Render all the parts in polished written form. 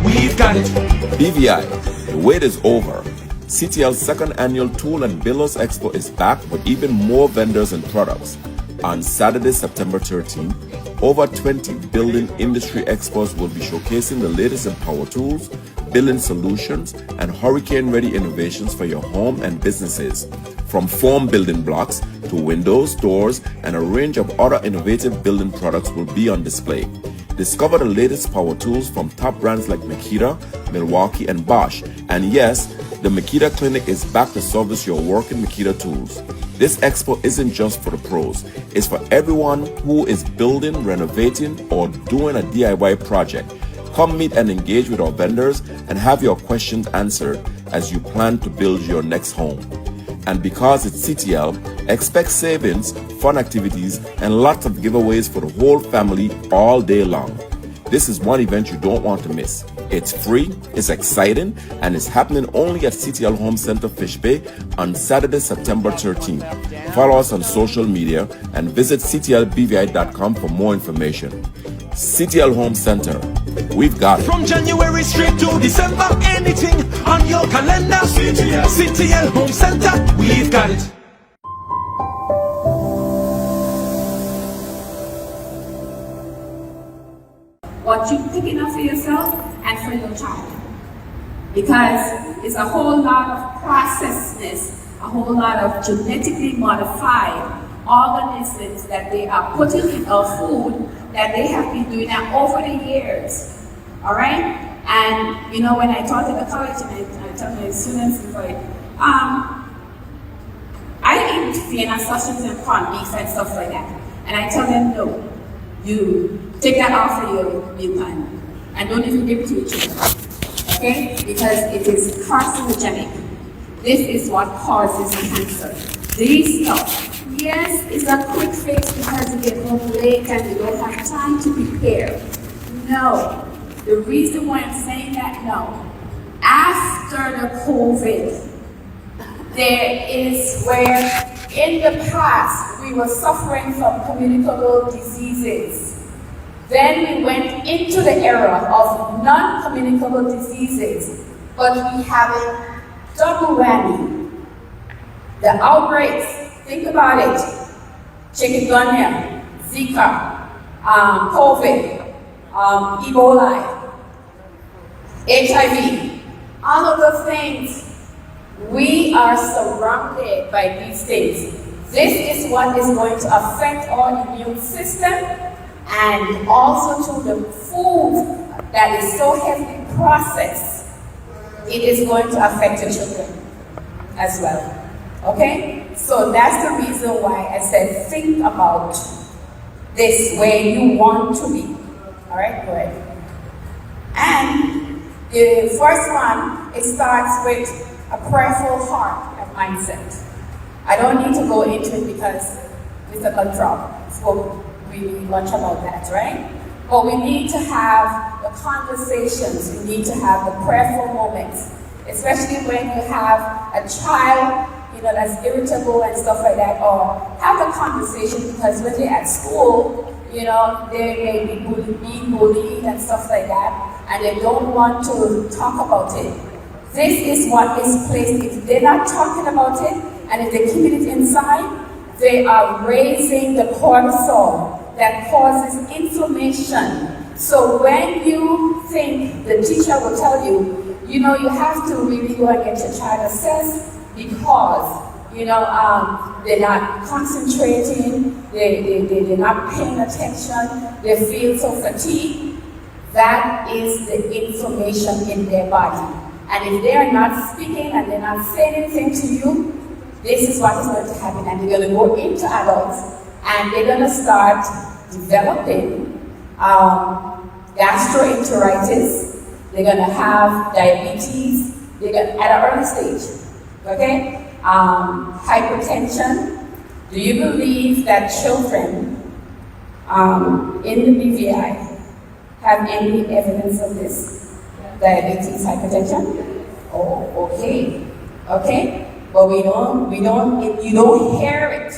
we've got it. BVI, the wait is over. CTL's second annual Tool and Builders Expo is back with even more vendors and products. On Saturday, September 13th, over 20 building industry experts will be showcasing the latest in power tools, building solutions, and hurricane-ready innovations for your home and businesses. From foam building blocks to windows, doors, and a range of other innovative building products will be on display. Discover the latest power tools from top brands like Makita, Milwaukee, and Bosch. And yes, the Makita Clinic is back to service your work in Makita tools. This expo isn't just for the pros, it's for everyone who is building, renovating, or doing a DIY project. Come meet and engage with our vendors and have your questions answered as you plan to build your next home. And because it's CTL, expect savings, fun activities, and lots of giveaways for the whole family all day long. This is one event you don't want to miss. It's free, it's exciting, and it's happening only at CTL Home Center Fish Bay on Saturday, September 13th. Follow us on social media and visit ctlbvi.com for more information. CTL Home Center, we've got it. From January straight to December, anything on your calendar. CTL Home Center, we've got it. What you're picking up for yourself and for your child. Because it's a whole lot of processedness, a whole lot of genetically modified organisms that they are putting in our food that they have been doing that over the years. All right? And you know, when I taught at the college and I tell my students, it's like, I eat Vienna sausages and corned beef and stuff like that. And I tell them, no, you take that off of your meal plan and don't even give it to your children. Okay? Because it is carcinogenic. This is what causes cancer. These stuff, yes, it's a quick fix because you get home late and you don't have time to prepare. No. The reason why I'm saying that, no. After the COVID, there is where in the past we were suffering from communicable diseases. Then we went into the era of non-communicable diseases, but we have a double whammy. The outbreaks, think about it, chikungunya, Zika, COVID, Ebola, HIV, all of those things. We are surrounded by these things. This is what is going to affect our immune system, and also to the food that is so heavily processed, it is going to affect the children as well. Okay? So that's the reason why I said think about this where you want to be. Alright, go ahead. And the first one, it starts with a prayerful heart and mindset. I don't need to go into it because Mr. Control spoke really much about that, right? But we need to have the conversations, we need to have the prayerful moments, especially when you have a child, you know, that's irritable and stuff like that, or have a conversation because when they're at school, you know, they may be being bullied and stuff like that, and they don't want to talk about it. This is what is placed. If they're not talking about it, and if they're keeping it inside, they are raising the cortisol that causes inflammation. So when you think, the teacher will tell you, you know, you have to really go and get your child assessed because, you know, they're not concentrating, they're not paying attention, they feel so fatigued. That is the inflammation in their body. And if they are not speaking and they're not saying anything to you, this is what is going to happen. And they're going to go into adults and they're going to start developing gastroenteritis. They're going to have diabetes. They're going at an early stage. Okay? Hypertension. Do you believe that children in the BVI have any evidence of this? Diabetes, hypertension? Oh, okay. Okay? But you don't hear it,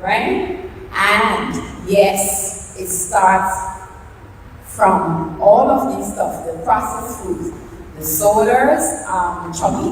right? And yes, it starts from all of these stuff, the processed foods, the sodas, chubby,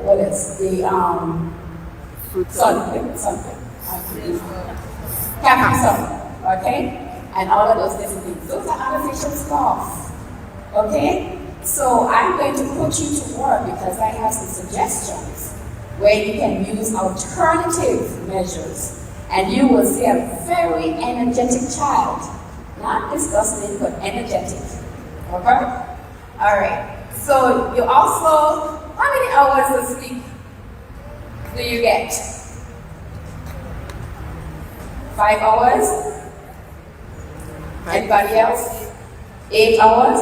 what else? The something, Capri, okay? And all of those different things. Those are artificial stuff, okay? So I'm going to put you to work because I have some suggestions where you can use alternative measures, and you will see a very energetic child. Not disgusting, but energetic. Okay? Alright. So you also, how many hours of sleep do you get? 5 hours? Anybody else? 8 hours?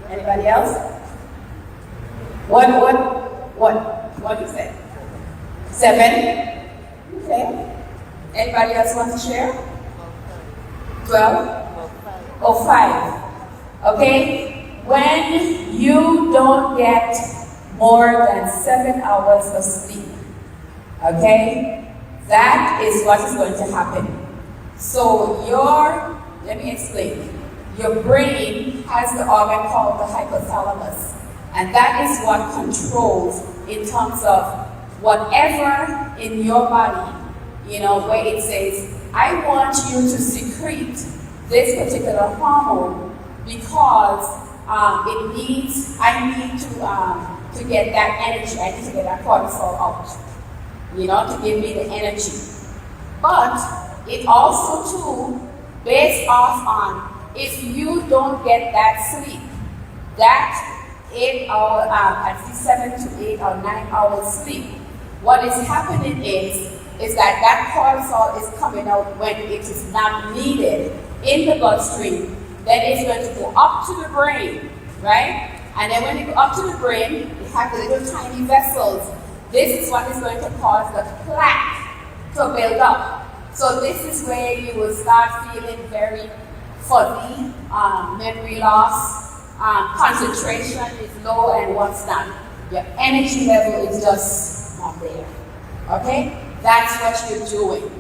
Anybody else? What is it? 7? Okay. Anybody else want to share? 12? Or 5? Okay? When you don't get more than 7 hours of sleep, okay? That is what is going to happen. So let me explain. Your brain has the organ called the hypothalamus, and that is what controls in terms of whatever in your body, where it says, I want you to secrete this particular hormone because I need to get that energy, I need to get that cortisol out, to give me the energy. But it also too, based off on if you don't get that sleep, that 8 hour, at least 7 to 8 or 9 hours sleep, what is happening is that cortisol is coming out when it is not needed in the bloodstream. Then it's going to go up to the brain, right? And then when it goes up to the brain, you have the little tiny vessels. This is what is going to cause the plaque to build up. So this is where you will start feeling very fuzzy, memory loss, concentration is low, and what's not. Your energy level is just not there. Okay? That's what you're doing.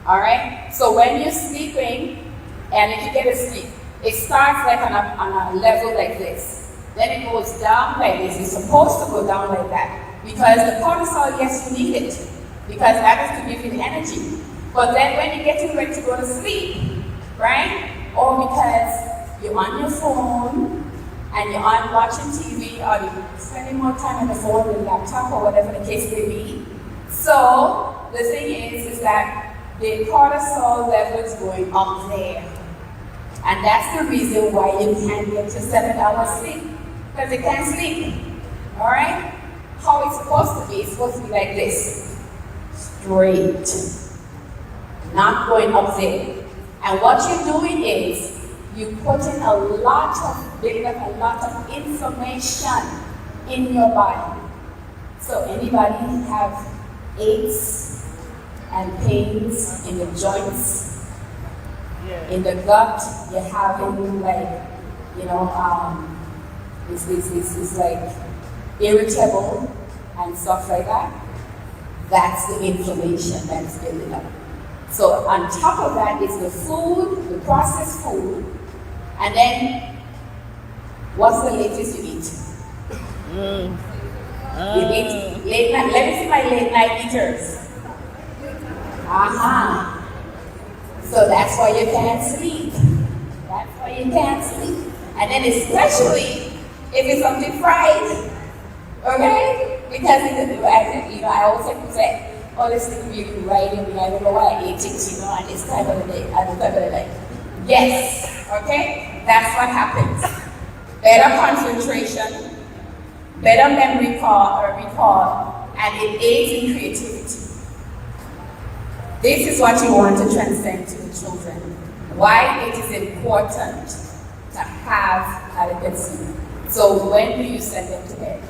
Alright? So when you're sleeping, and if you get asleep, it starts like on a level like this. Then it goes down like this. It's supposed to go down like that. Because the cortisol, yes, you need it. Because that is to give you the energy. But then when you get ready to go to sleep, right? Or because you're on your phone and you're on watching TV, or you're spending more time on the phone with the laptop or whatever the case may be. So the thing is that the cortisol level is going up there. And that's the reason why you can't get to 7 hours sleep. Because you can't sleep. Alright? How it's supposed to be, it's supposed to be like this. Straight. Not going up there. And what you're doing is, you put in building up a lot of information in your body. So anybody have aches and pains in the joints, in the gut, you're having like, it's like irritable and stuff like that. That's the inflammation that's building up. So on top of that is the food, the processed food, and then what's the latest you eat? You eat late night. Let me see my late night eaters. So that's why you can't sleep. That's why you can't sleep. And then especially if it's something fried, okay? Because I always have to say, oh, this thing really right in me. I don't know why I ate it, at this time of the day, at the time of the night. Yes, okay? That's what happens. Better concentration, better memory recall, and it aids in creativity. This is what you want to transcend to the children. Why it is important to have adequate sleep. So when do you send them to bed?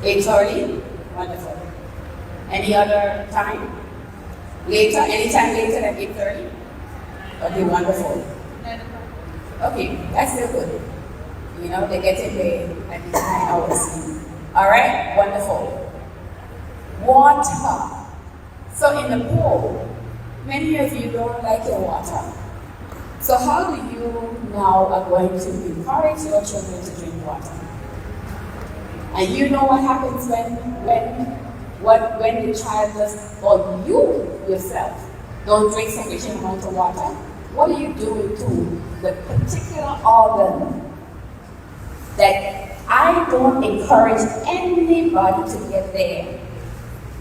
8:30? Wonderful. Any other time? Later? Anytime later than 8:30? Okay, wonderful. Okay, that's still good. They get in there at least 9 hours sleep. Alright, wonderful. Water. So in the pool, many of you don't like your water. So how do you now are going to encourage your children to drink water? And you know what happens when the child does, or you yourself don't drink sufficient amount of water? What are you doing to the particular organ that I don't encourage anybody to get there?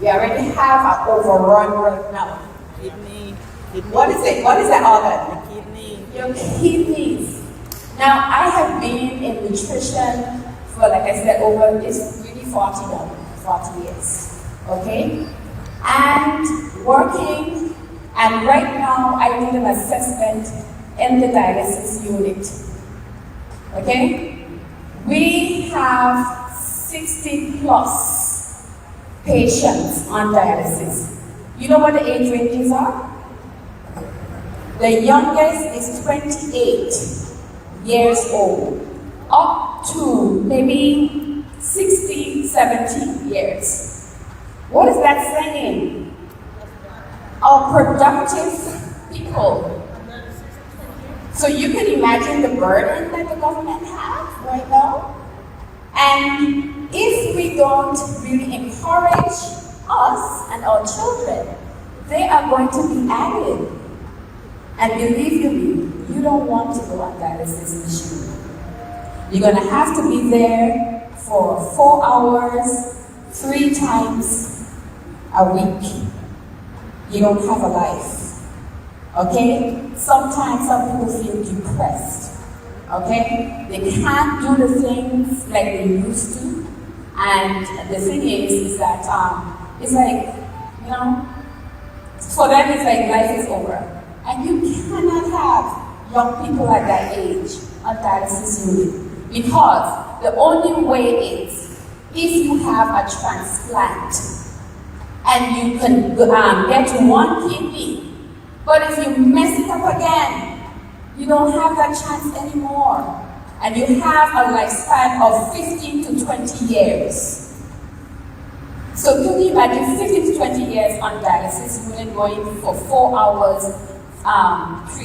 We already have an overrun right now. Kidney. What is it? What is that organ? Kidney. Your kidneys. Now, I have been in nutrition for, like I said, over, it's really 40 years, okay? And working, and right now I need an assessment in the dialysis unit, okay? We have 60 plus patients on dialysis. You know what the age ranges are? The youngest is 28 years old, up to maybe 60, 70 years. What is that saying? Our productive people. So you can imagine the burden that the government has right now. And if we don't really encourage us and our children, they are going to be added. And believe me, you don't want to go on dialysis machine. You're going to have to be there for 4 hours, 3 times a week. You don't have a life. Okay? Sometimes some people feel depressed. Okay? They can't do the things like they used to. And the thing is that it's like, you know, for them it's like life is over. And you cannot have young people at that age on dialysis unit, because the only way is if you have a transplant and you can get one kidney, but if you mess it up again, you don't have that chance anymore. And you have a lifespan of 15 to 20 years. So can you imagine 15 to 20 years on dialysis unit going for 4 hours, 3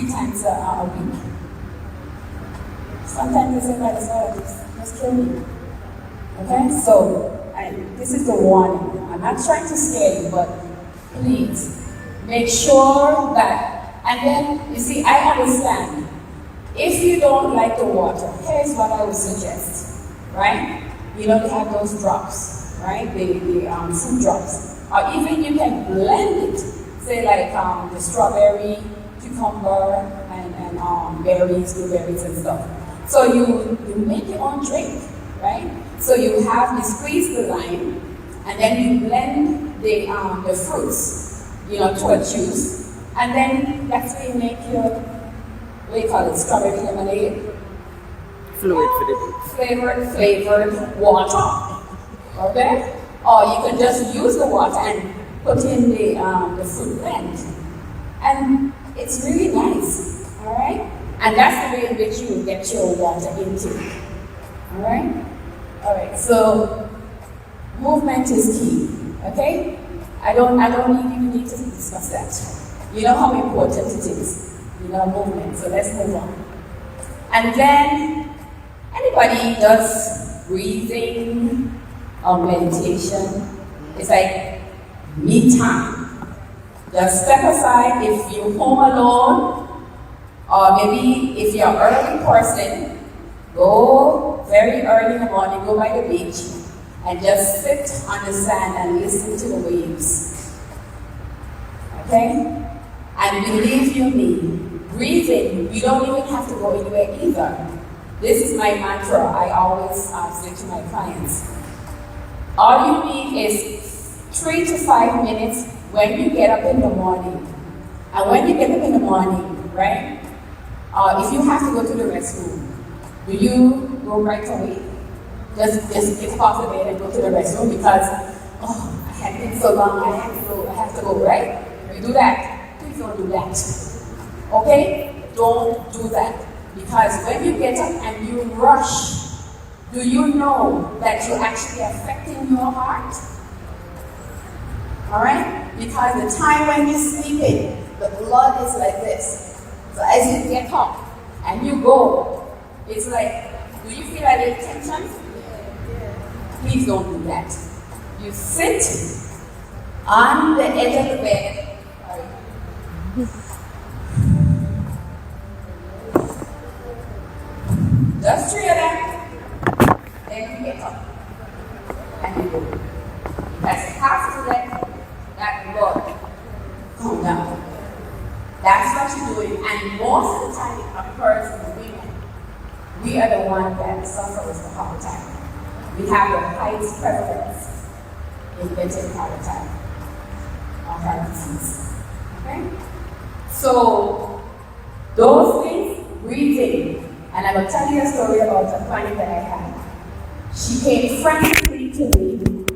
times a week? Sometimes they say that as well, just kill me. Okay, so this is the warning. I'm not trying to scare you, but please make sure that, and then you see, I understand. If you don't like the water, here's what I would suggest, right? You know, they have those drops, right? The fruit drops. Or even you can blend it, say like the strawberry, cucumber, and berries, blueberries and stuff. So you make your own drink, right? So you squeeze the lime, and then you blend the fruits, you know, to a juice, and then that's how you make your, what do you call it, strawberry lemonade? Fluid for the Flavored water, okay? Or you can just use the water and put in the fruit blend. And it's really nice, all right? And that's the way in which you get your water intake, all right? All right, so movement is key, okay? I don't even need to discuss that. You know how important it is, you know, movement, so let's move on. And then, anybody does breathing or meditation? It's like me time. Just step aside if you're home alone, or maybe if you're an early person, go very early in the morning, go by the beach, and just sit on the sand and listen to the waves. Okay? And believe you me, breathing, you don't even have to go anywhere either. This is my mantra I always say to my clients. All you need is 3 to 5 minutes when you get up in the morning. And when you get up in the morning, right? If you have to go to the restroom, do you go right away? Just get off the bed and go to the restroom because, oh, I had been so long, I have to go, right? You do that. Please don't do that. Okay? Don't do that. Because when you get up and you rush, do you know that you're actually affecting your heart? Alright? Because the time when you're sleeping, the blood is like this. So as you get up and you go, it's like, do you feel any tension? Please don't do that. You sit on the edge of the bed. Just 3 of them. Then you get up. And you go. That's half to that blood come down. That's what you're doing. And most of the time it occurs in women. We are the ones that suffer with the heart attack. We have the highest prevalence in getting heart attack or heart disease. Okay? So those things, breathing. And I will tell you a story about a client that I had. She came frantically to me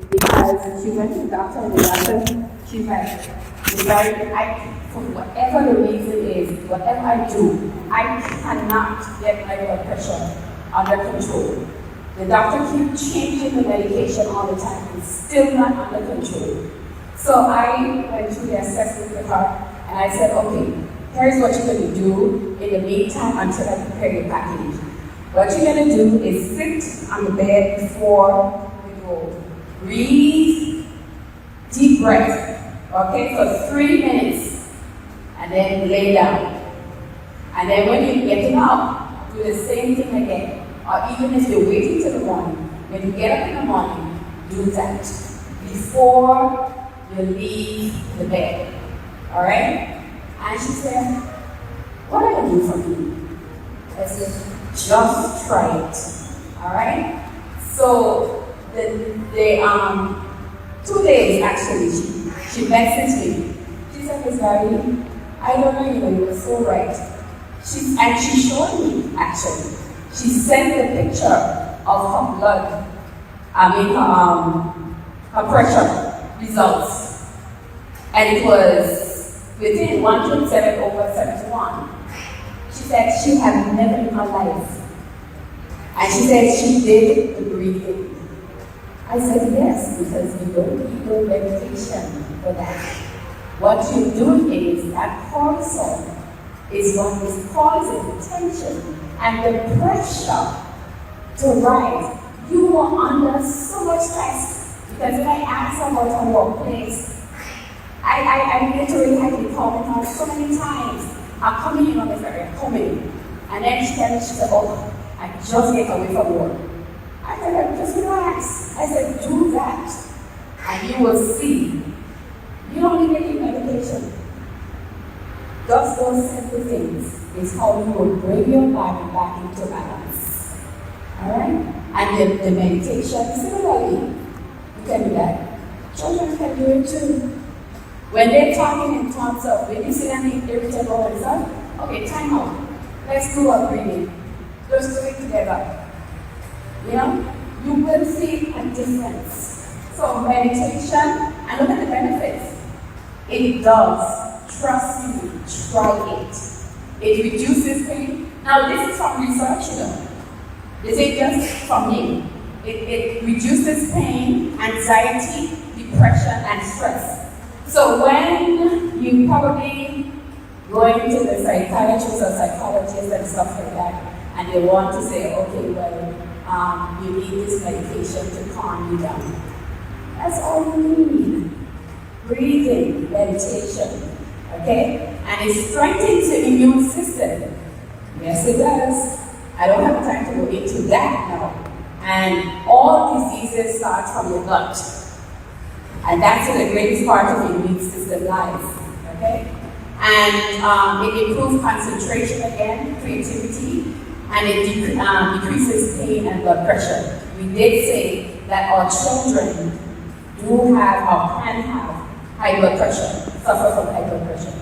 because she went to the doctor and the doctor, she's like, for whatever the reason is, whatever I do, I cannot get my blood pressure under control. The doctor keeps changing the medication all the time. It's still not under control. So I went through the assessment with her and I said, okay, here's what you're going to do in the meantime until I prepare your package. What you're going to do is sit on the bed before we go. Breathe, deep breath, okay, for 3 minutes, and then lay down. And then when you get up, do the same thing again. Or even if you're waiting till the morning, when you get up in the morning, do that before you leave the bed. All right? And she said, what are you doing for me? I said, just try it. All right? So the 2 days actually, she messaged me. She said, Miss Gary, I don't know you were so right. She showed me actually. She sent the picture of her blood, her pressure results. And it was within 127/71. She said she had never in her life. And she said she did the breathing. I said yes, because you don't need no medication for that. What you're doing is that cortisol is what is causing tension and the pressure to rise. You were under so much stress because when I asked her about her workplace, I literally had to call her so many times. I'm coming in on this area, I'm coming. And then she said, oh, I just get away from work. I said, just relax. I said, do that. And you will see. You don't need any medication. Just those simple things is how you will bring your body back into balance. Alright? And the meditation, similarly, you can do that. Children can do it too. When they're talking in terms of, when you see them irritable and stuff, okay, time out. Let's do a breathing. Just do it together. You know? You will see a difference. So meditation, and look at the benefits. It does. Trust me, try it. It reduces pain. Now this is from research, you know. This ain't just from me. It reduces pain, anxiety, depression, and stress. So when you probably go into the psychiatrist or psychologist and stuff like that, and they want to say, okay, well, you need this medication to calm you down. That's all you need. Breathing, meditation. Okay? And it strengthens the immune system. Yes, it does. I don't have time to go into that now. And all diseases start from your gut. And that's where the greatest part of the immune system lies. Okay? And it improves concentration again, creativity, and it decreases pain and blood pressure. We did say that our children do have or can have high blood pressure, suffer from high blood pressure.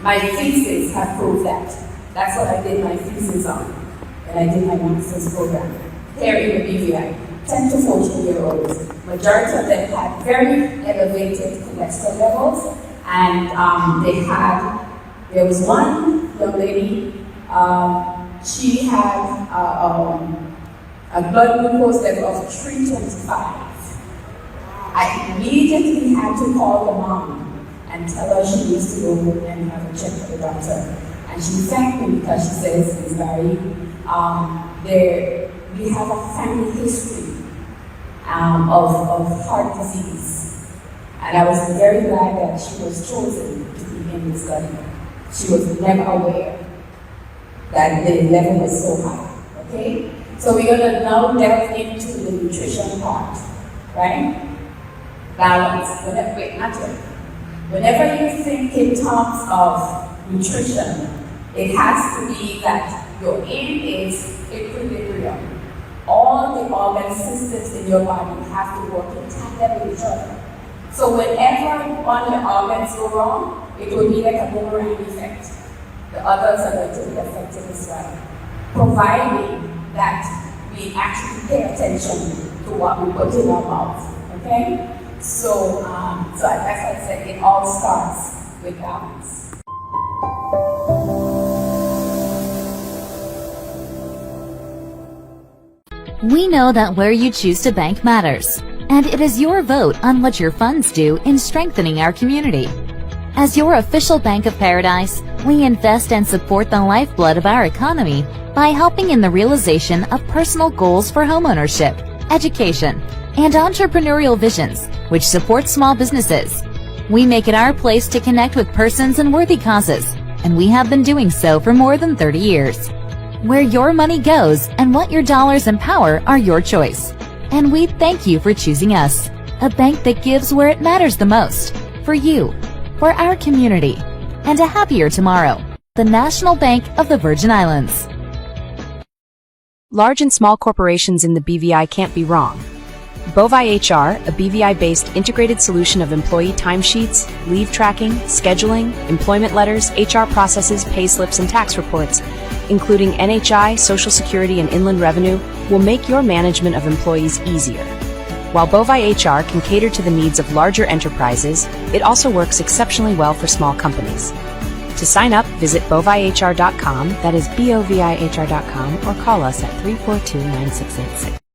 My thesis have proved that. That's what I did my thesis on when I did my master's program. Here in Bolivia, 10 to 14-year-olds. Majority of them had very elevated cholesterol levels, and there was one young lady, she had a blood glucose level of 325. I immediately had to call the mom and tell her she needs to go and have a check with the doctor. And she thanked me because she says, Ms. Barry, we have a family history of heart disease. And I was very glad that she was chosen to be in this study. She was never aware that the level was so high, okay? So we're gonna now delve into the nutrition part, right? Balance, whenever you think in terms of nutrition, it has to be that your aim is equilibrium. All the organ systems in your body have to work in tandem with each other. So whenever one of the organs go wrong, it will be like a boomerang effect. The others are going to be affected as well, providing that we actually pay attention to what we put in our mouth, okay? So as I said, it all starts with balance. We know that where you choose to bank matters, and it is your vote on what your funds do in strengthening our community. As your official Bank of Paradise, we invest and support the lifeblood of our economy by helping in the realization of personal goals for homeownership, education, and entrepreneurial visions, which support small businesses. We make it our place to connect with persons and worthy causes, and we have been doing so for more than 30 years. Where your money goes and what your dollars empower are your choice. And we thank you for choosing us, a bank that gives where it matters the most, for you, for our community, and a happier tomorrow. The National Bank of the Virgin Islands. Large and small corporations in the BVI can't be wrong. Bovi HR, a BVI-based integrated solution of employee timesheets, leave tracking, scheduling, employment letters, HR processes, pay slips, and tax reports, including NHI, Social Security, and Inland Revenue, will make your management of employees easier. While Bovi HR can cater to the needs of larger enterprises, it also works exceptionally well for small companies. To sign up, visit bovihr.com, that is BOVIHR.com, or call us at 342-9686.